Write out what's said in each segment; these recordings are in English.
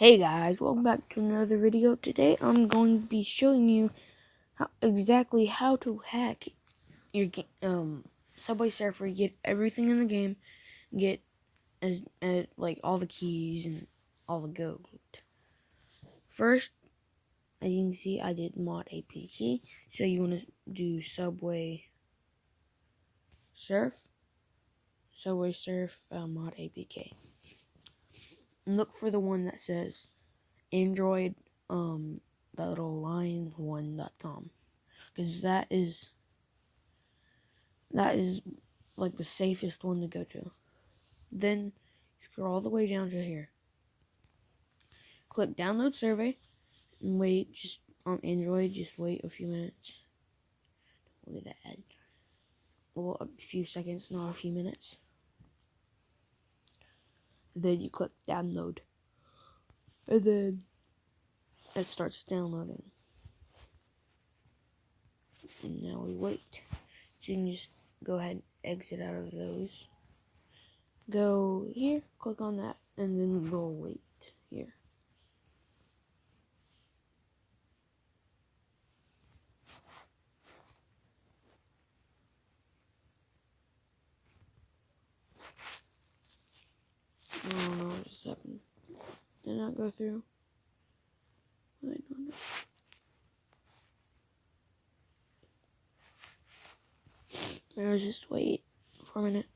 Hey guys, welcome back to another video. Today I'm going to be showing you exactly how to hack your Subway Surfer, get everything in the game, get like all the keys and all the gold. First, as you can see, I did mod APK. So you want to do Subway Surf mod APK, and look for the one that says Android that little line1.com, because that is like the safest one to go to. Then scroll all the way down to here. Click download survey and wait. Just on Android, just wait a few minutes. Look at that ad. Well, a few seconds, not a few minutes. Then you click download, and then it starts downloading. And now we wait. So you can just go ahead and exit out of those. Go here, click on that, and then we'll wait here. I don't know what just happened. Did not go through. I don't know. Let's just wait for a minute.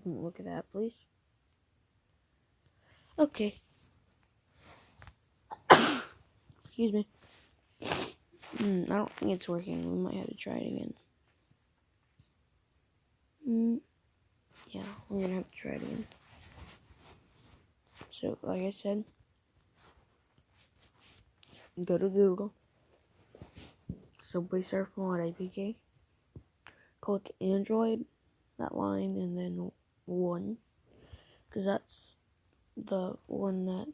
Look at that, please. Okay. Excuse me. I don't think it's working. We might have to try it again. Yeah, we're gonna have to try it again. So, like I said, go to Google, Subway Surf mod APK, click Android, that line, and then 1, because that's the one that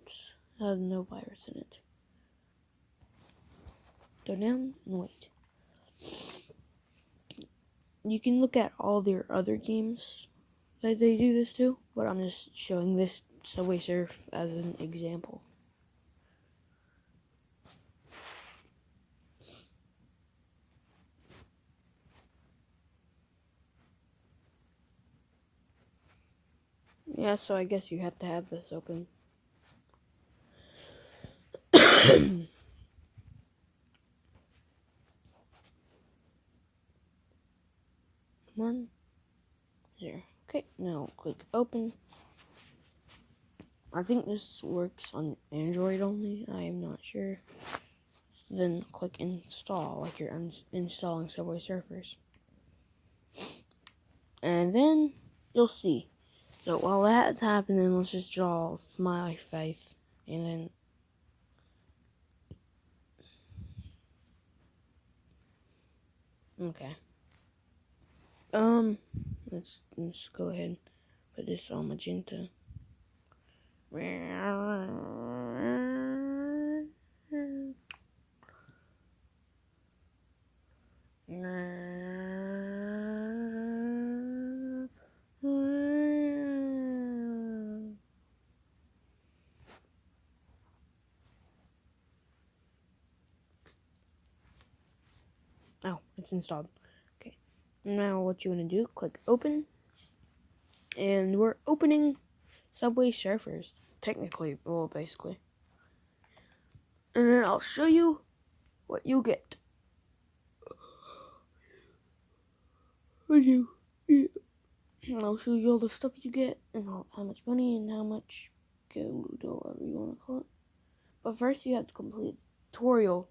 has no virus in it. Go down and wait. You can look at all their other games that they do this to, but I'm just showing this Subway Surf as an example. Yeah, so I guess you have to have this open. One, there. Okay, now click open. I think this works on Android only. I am not sure. Then click install, like you're installing Subway Surfers. And then you'll see. So while that's happening, let's just draw a smiley face. And then okay. Let's go ahead and put this on magenta. Oh, it's installed. Okay. Now what you want to do, click open. And we're opening Subway Surfers. Technically, well, basically. And then I'll show you what you get. And I'll show you all the stuff you get, and how much money, and how much gold, or whatever you want to call it. But first, you have to complete the tutorial.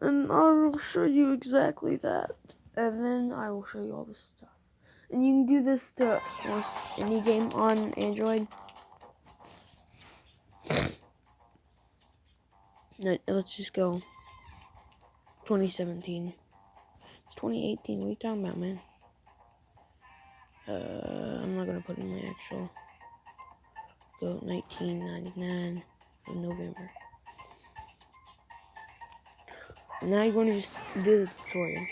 And I will show you exactly that. And then I will show you all this stuff. And you can do this to almost any game on Android. No, let's just go 2017. It's 2018. What are you talking about, man? I'm not gonna put in my actual. Go 1999 in November. Now you're going to just do the tutorial.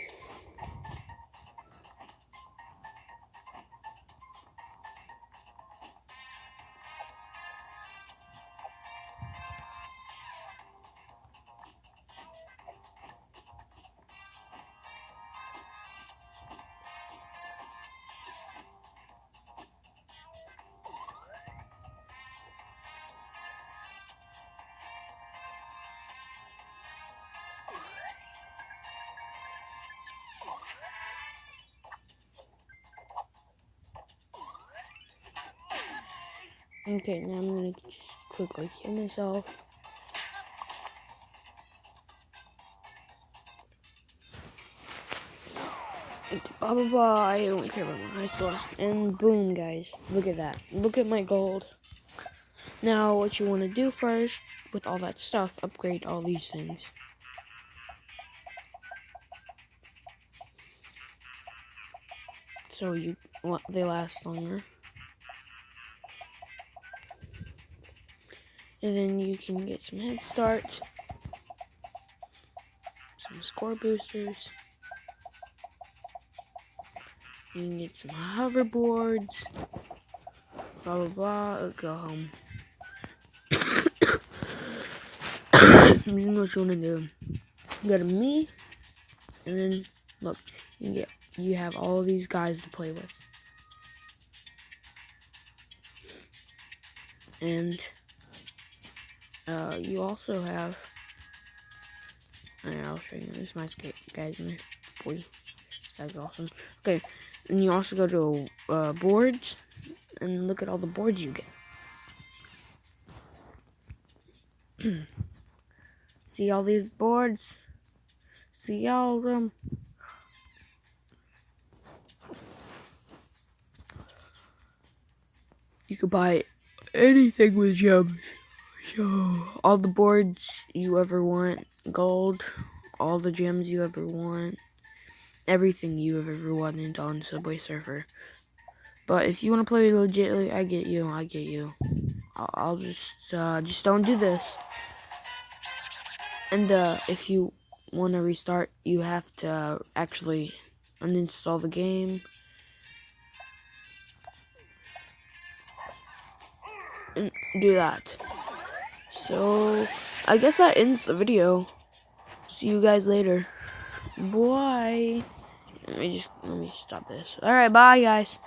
Okay, now I'm gonna just quickly kill myself. Blah blah blah, I don't care about my high score. And boom, guys, look at that. Look at my gold. Now, what you want to do first, with all that stuff, upgrade all these things. So they last longer. And then you can get some head start, some score boosters. You can get some hoverboards. Blah blah blah. Go home. You know what you want to do. Go to me, and then look. You have all these guys to play with, and you also have. I'll show you. This is my skate, guys. My boy, this guy's awesome. Okay, and you also go to boards, and look at all the boards you get. See all these boards? See all of them? You could buy anything with gems. So, all the boards you ever want, gold, all the gems you ever want, everything you have ever wanted on Subway Surfer. But if you want to play legitly, I get you. I'll just don't do this. And if you want to restart, you have to actually uninstall the game. And do that. So, I guess that ends the video. See you guys later. Bye. Let me stop this. Alright, bye guys.